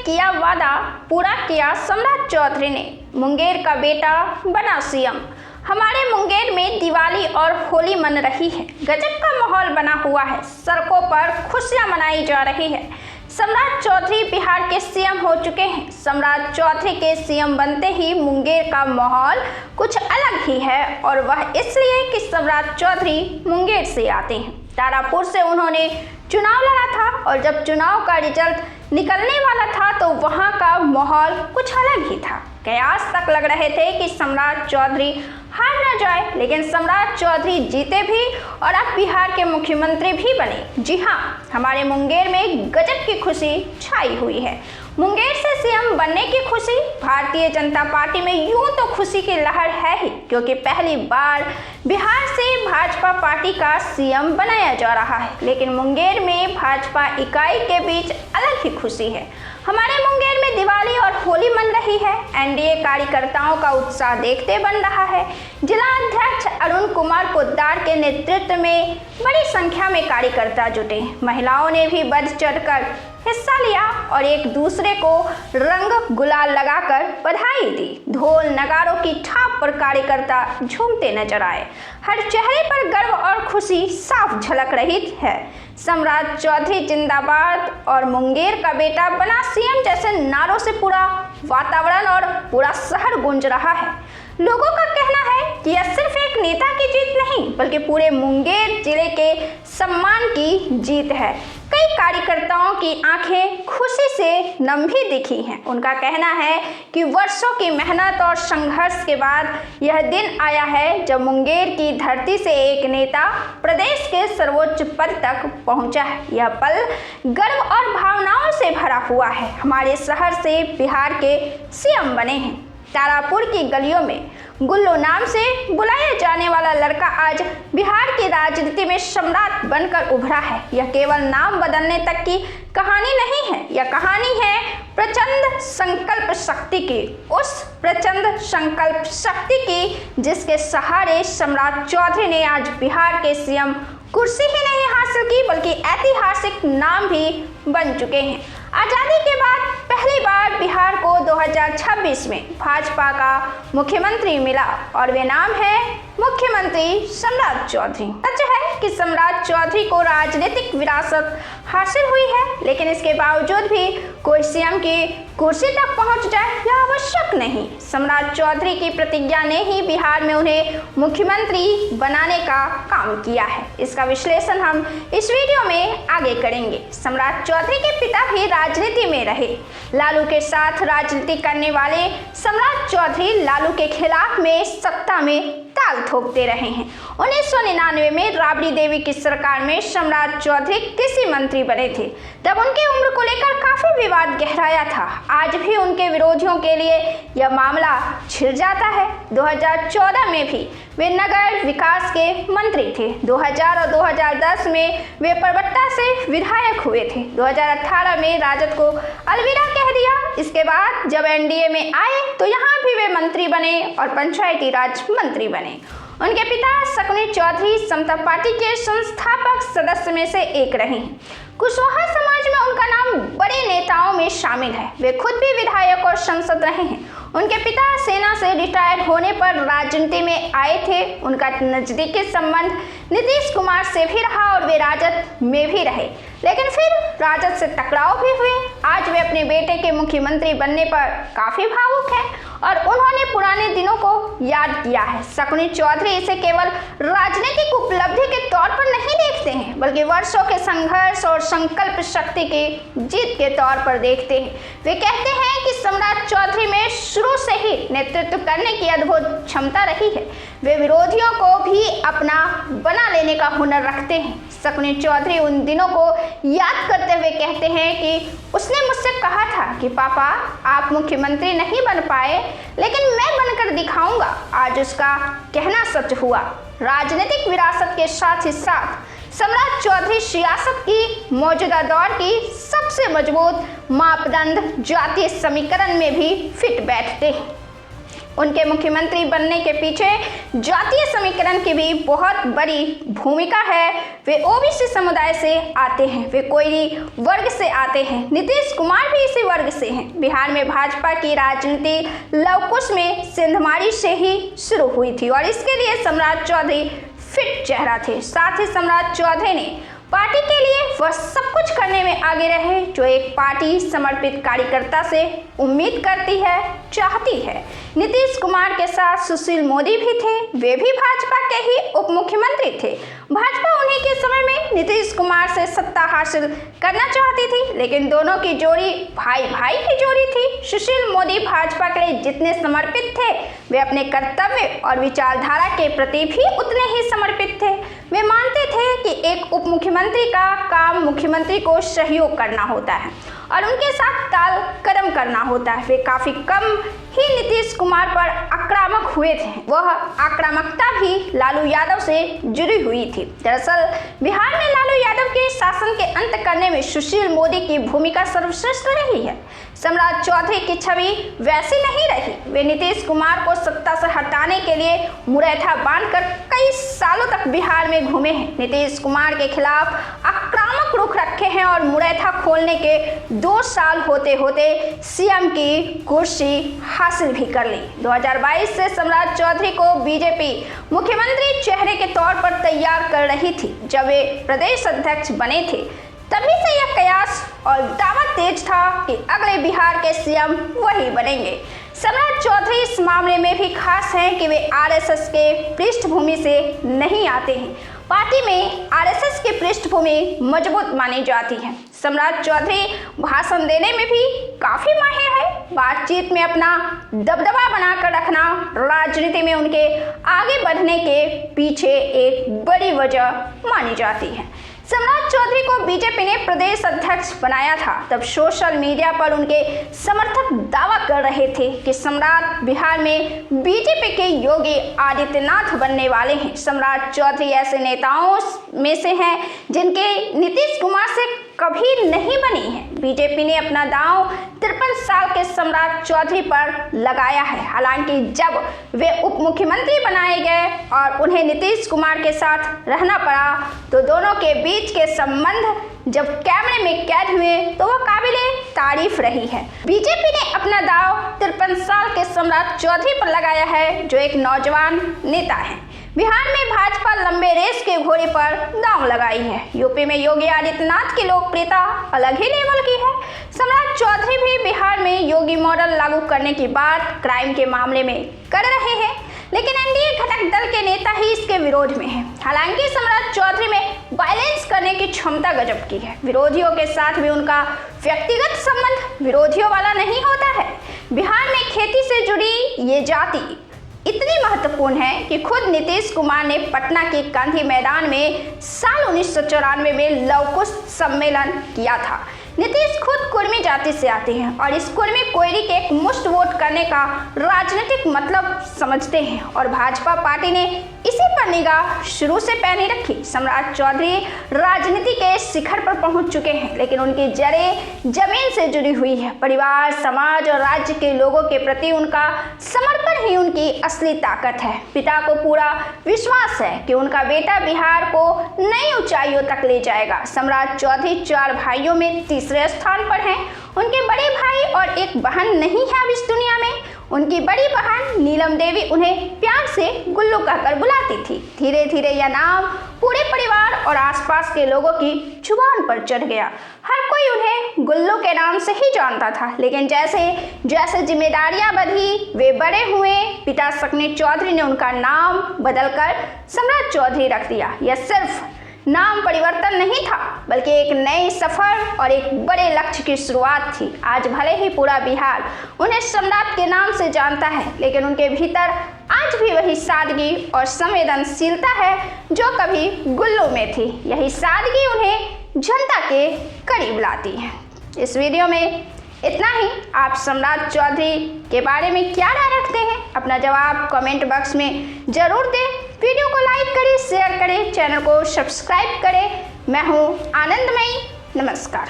किया वादा पूरा किया सम्राट चौधरी ने, मुंगेर का बेटा बना सीएम। हमारे मुंगेर में दिवाली और होली मन रही है, गजब का माहौल बना हुआ है, सड़कों पर खुशियां मनाई जा रही है। सम्राट चौधरी बिहार के सीएम हो चुके हैं। सम्राट चौधरी के सीएम बनते ही मुंगेर का माहौल कुछ अलग ही है और वह इसलिए कि सम्राट चौधरी मुंगेर से आते हैं। तारापुर से उन्होंने चुनाव लड़ा था और जब चुनाव का रिजल्ट निकलने वाला था तो वहां का माहौल कुछ अलग ही था। कयास तक लग रहे थे कि सम्राट चौधरी हार न जाए, लेकिन सम्राट चौधरी जीते भी और अब बिहार के मुख्यमंत्री भी बने। जी हाँ, हमारे मुंगेर में गजब की खुशी छाई हुई है। मुंगेर से सीएम बनने की खुशी, भारतीय जनता पार्टी में यूं तो खुशी की लहर है ही, क्योंकि पहली बार बिहार से भाजपा पार्टी का सीएम बनाया जा रहा है। लेकिन मुंगेर में भाजपा इकाई के बीच अलग ही खुशी है। हमारे मुंगेर में दिवाली और होली मन रही है। एनडीए कार्यकर्ताओं का उत्साह देखते बन रहा है। जिला अध्यक्ष अरुण कुमार पोद्दार के नेतृत्व में बड़ी संख्या में कार्यकर्ता जुटे। महिलाओं ने भी बढ़ चढ़कर हिस्सा लिया और एक दूसरे को रंग गुलाल लगाकर बधाई दी। ढोल नगारों की थाप पर कार्यकर्ता झूमते नजर आए। हर चेहरे पर गर्व और खुशी साफ झलक रही है। सम्राट चौधरी जिंदाबाद और मुंगेर का बेटा बना सीएम जैसे नारों से पूरा वातावरण और पूरा शहर गूंज रहा है। लोगों का कहना है कि यह सिर्फ एक नेता की जीत नहीं, बल्कि पूरे मुंगेर जिले के सम्मान की जीत है। कई कार्यकर्ताओं की आंखें खुशी से नम भी दिखी हैं। उनका कहना है कि वर्षों की मेहनत और संघर्ष के बाद यह दिन आया है जब मुंगेर की धरती से एक नेता प्रदेश के सर्वोच्च पद तक पहुंचा है। यह पल गर्व और भावनाओं से भरा हुआ है। हमारे शहर से बिहार के सीएम बने हैं। तारापुर की गलियों में गुल्लू नाम से बुलाया जाने वाला लड़का आज बिहार की राजनीति में सम्राट बनकर उभरा है। यह केवल नाम बदलने तक की कहानी नहीं है, यह कहानी है प्रचंड संकल्प शक्ति की। उस प्रचंड संकल्प शक्ति की जिसके सहारे सम्राट चौधरी ने आज बिहार के सीएम कुर्सी ही नहीं हासिल की, बल्कि ऐतिहासिक नाम भी बन चुके हैं। आजादी के बाद पहली बार बिहार को 2026 में भाजपा का मुख्यमंत्री मिला और वे नाम है मुख्यमंत्री सम्राट चौधरी। सच है कि सम्राट चौधरी को राजनीतिक विरासत हासिल हुई है, लेकिन इसके बावजूद भी कोई सीएम की कुर्सी तक पहुंच जाए यह आवश्यक नहीं। सम्राट चौधरी की प्रतिज्ञा ने ही बिहार में उन्हें मुख्यमंत्री बनाने का काम किया है। इसका विश्लेषण हम इस वीडियो में आगे करेंगे। सम्राट चौधरी के पिता भी राजनीति में रहे। लालू के साथ राजनीति करने वाले सम्राट चौधरी लालू के खिलाफ में सत्ता में ताल ठोकते रहे हैं। 1999 में राबड़ी देवी की सरकार में सम्राट चौधरी कृषि मंत्री बने थे। तब उनकी उम्र को लेकर काफी विवाद गहराया था। आज भी उनके विरोधियों के लिए यह मामला छिड़ जाता है। 2014 में भी वे नगर विकास के मंत्री थे। 2000 और 2010 में वे परबत्ता से विधायक हुए थे। 2018 में राजद को अलविदा कह दिया। इसके बाद जब एनडीए में आए तो यहाँ भी वे मंत्री बने और पंचायती राज मंत्री बने। उनके पिता शकुनी चौधरी समता पार्टी के संस्थापक सदस्य में से एक रहे हैं। कुशवाहा समाज में उनका नाम बड़े नेताओं में शामिल है। वे खुद भी विधायक और सांसद रहे हैं। उनके पिता सेना से रिटायर होने पर राजनीति में आए थे। उनका नजदीकी संबंध नीतीश कुमार से भी रहा और वे राजद में भी रहे, लेकिन फिर राजद से टकराव भी हुए। आज वे अपने बेटे के मुख्यमंत्री बनने पर काफी भावुक हैं और उन्होंने पुराने दिनों को याद किया है। शकुनी चौधरी इसे केवल राजनीतिक उपलब्धि के तौर पर नहीं देखते हैं, बल्कि वर्षों के संघर्ष और संकल्प शक्ति की जीत के तौर पर देखते हैं। वे कहते हैं कि सम्राट चौधरी में शुरू से ही नेतृत्व करने की अद्भुत क्षमता रही है। वे विरोधियों को भी अपना बना लेने का हुनर रखते हैं। शकुनी चौधरी उन दिनों को याद करते हुए कहते हैं कि उसने मुझसे कहा था कि पापा आप मुख्यमंत्री नहीं बन पाए, लेकिन मैं बनकर दिखाऊंगा। आज उसका कहना सच हुआ। राजनीतिक विरासत के साथ ही साथ सम्राट चौधरी सियासत की मौजूदा दौर की सबसे मजबूत मापदंड जातीय समीकरण में भी फिट बैठते हैं। उनके मुख्यमंत्री बनने के पीछे जातीय समीकरण की भी बहुत बड़ी भूमिका है। वे ओबीसी समुदाय से आते हैं, वे कोयरी वर्ग से आते हैं। नीतीश कुमार भी इसी वर्ग से हैं। बिहार में भाजपा की राजनीति लवकुश में सिंधमारी से ही शुरू हुई थी और इसके लिए सम्राट चौधरी फिट चेहरा थे। साथ ही सम्राट चौधरी ने पार्टी के लिए वह सब कुछ करने में आगे रहे जो एक पार्टी समर्पित कार्यकर्ता से उम्मीद करती है, चाहती है। नीतीश कुमार के साथ सुशील मोदी भी थे, वे भी भाजपा के ही उप मुख्यमंत्री थे। भाजपा उन्हीं के समय में नीतीश कुमार से सत्ता हासिल करना चाहती थी, लेकिन दोनों की जोड़ी भाई भाई की जोड़ी थी। सुशील मोदी भाजपा के लिए जितने समर्पित थे, वे अपने कर्तव्य और विचारधारा के प्रति भी उतने ही समर्पित थे। वे मानते थे कि एक उप मुख्यमंत्री का काम मुख्यमंत्री को सहयोग करना होता है और उनके साथ ताल कदम करना होता है। वे काफी कम ही नीतीश कुमार पर आक्रामक हुए थे। वह आक्रामकता भी लालू यादव से जुड़ी हुई थी। दरअसल बिहार में लालू यादव के शासन के अंत करने में सुशील मोदी की भूमिका सर्वश्रेष्ठ रही है। सम्राट चौधरी की छवि वैसी नहीं रही। वे नीतीश कुमार को सत्ता से हटाने के लिए मुरैठा बांधकर कई सालों तक बिहार में घूमे हैं। नीतीश कुमार के खिलाफ आक्रामक रुख रखे हैं और मुरैठा खोलने के 2 साल होते होते सीएम की कुर्सी हासिल भी कर ली। 2022 से सम्राट चौधरी को बीजेपी मुख्यमंत्री चेहरे के तौर पर तैयार कर रही थी। जब वे प्रदेश अध्यक्ष बने थे तभी से यह कयास और दावा तेज था कि अगले बिहार के सीएम वही बनेंगे। सम्राट चौधरी इस मामले में भी खास हैं कि वे आरएसएस के पृष्ठभूमि से नहीं आते हैं। पार्टी में आरएसएस की पृष्ठभूमि मजबूत मानी जाती है। सम्राट चौधरी भाषण देने में भी काफी माहिर है। बातचीत में अपना दबदबा बनाकर रखना राजनीति में उनके आगे बढ़ने के पीछे एक बड़ी वजह मानी जाती है। सम्राट चौधरी को बीजेपी ने प्रदेश अध्यक्ष बनाया था, तब सोशल मीडिया पर उनके समर्थक दावा कर रहे थे कि सम्राट बिहार में बीजेपी के योगी आदित्यनाथ बनने वाले हैं। सम्राट चौधरी ऐसे नेताओं में से हैं जिनके नीतीश कुमार से कभी नहीं बनी है। बीजेपी ने अपना दांव 53 साल के सम्राट चौधरी पर लगाया है। हालांकि जब वे उप मुख्यमंत्री बनाए गए और उन्हें नीतीश कुमार के साथ रहना पड़ा तो दोनों के बीच के संबंध जब कैमरे में कैद हुए तो वह काबिले तारीफ रही है। बीजेपी ने अपना दांव 53 साल के सम्राट चौधरी पर लगाया है जो एक नौजवान नेता है। बिहार में भाजपा लंबे रेस के घोड़े पर दांव लगाई है। यूपी में योगी आदित्यनाथ की लोकप्रियता अलग ही लेवल की है। सम्राट चौधरी भी बिहार में योगी मॉडल लागू करने की बात क्राइम के मामले में कर रहे हैं, लेकिन एनडीए घटक दल के नेता ही इसके विरोध में हैं। हालांकि सम्राट चौधरी में बैलेंस करने की क्षमता गजब की है। विरोधियों के साथ भी उनका व्यक्तिगत संबंध विरोधियों वाला नहीं होता है। बिहार में खेती से जुड़ी ये जाति इतनी महत्वपूर्ण है कि खुद नीतीश कुमार ने पटना के गांधी मैदान में साल 1994 में लवकुश सम्मेलन किया था। नीतीश खुद कुर्मी जाति से आते हैं और इस कुर्मी कोयरी के एक मुश्त वोट करने का राजनीतिक मतलब समझते हैं और भाजपा पार्टी ने इसी पर निगाह शुरू से पैनी रखी। सम्राट चौधरी राजनीति के शिखर पर पहुंच चुके हैं, लेकिन उनकी जड़ें जमीन से जुड़ी हुई है। परिवार, समाज और राज्य के लोगों के प्रति उनका समर्पण ही उनकी असली ताकत है। पिता को पूरा विश्वास है कि उनका बेटा बिहार को नई ऊंचाइयों तक ले जाएगा। सम्राट चौधरी 4 भाइयों में तीसरे स्थान पर हैं। उनके बड़े भाई और एक बहन नहीं है अब इस दुनिया में। उनकी बड़ी बहन नीलम देवी उन्हें प्यार से गुल्लू कहकर बुलाती थी। धीरे धीरे यह नाम पूरे परिवार और आसपास के लोगों की जुबान पर चढ़ गया। हर कोई उन्हें गुल्लू के नाम से ही जानता था, लेकिन जैसे जैसे जिम्मेदारियां बढ़ी वे बड़े हुए। पिता सकनी चौधरी ने उनका नाम बदलकर सम्राट चौधरी रख दिया। यह सिर्फ नाम परिवर्तन नहीं था, बल्कि एक नए सफर और एक बड़े लक्ष्य की शुरुआत थी। आज भले ही पूरा बिहार उन्हें सम्राट के नाम से जानता है, लेकिन उनके भीतर आज भी वही सादगी और संवेदनशीलता है जो कभी गुल्लू में थी। यही सादगी उन्हें जनता के करीब लाती है। इस वीडियो में इतना ही। आप सम्राट चौधरी के बारे में क्या राय रखते हैं? अपना जवाब कमेंट बॉक्स में जरूर दें। वीडियो को लाइक करें, शेयर करें, चैनल को सब्सक्राइब करें। मैं हूं आनंदमयी। नमस्कार।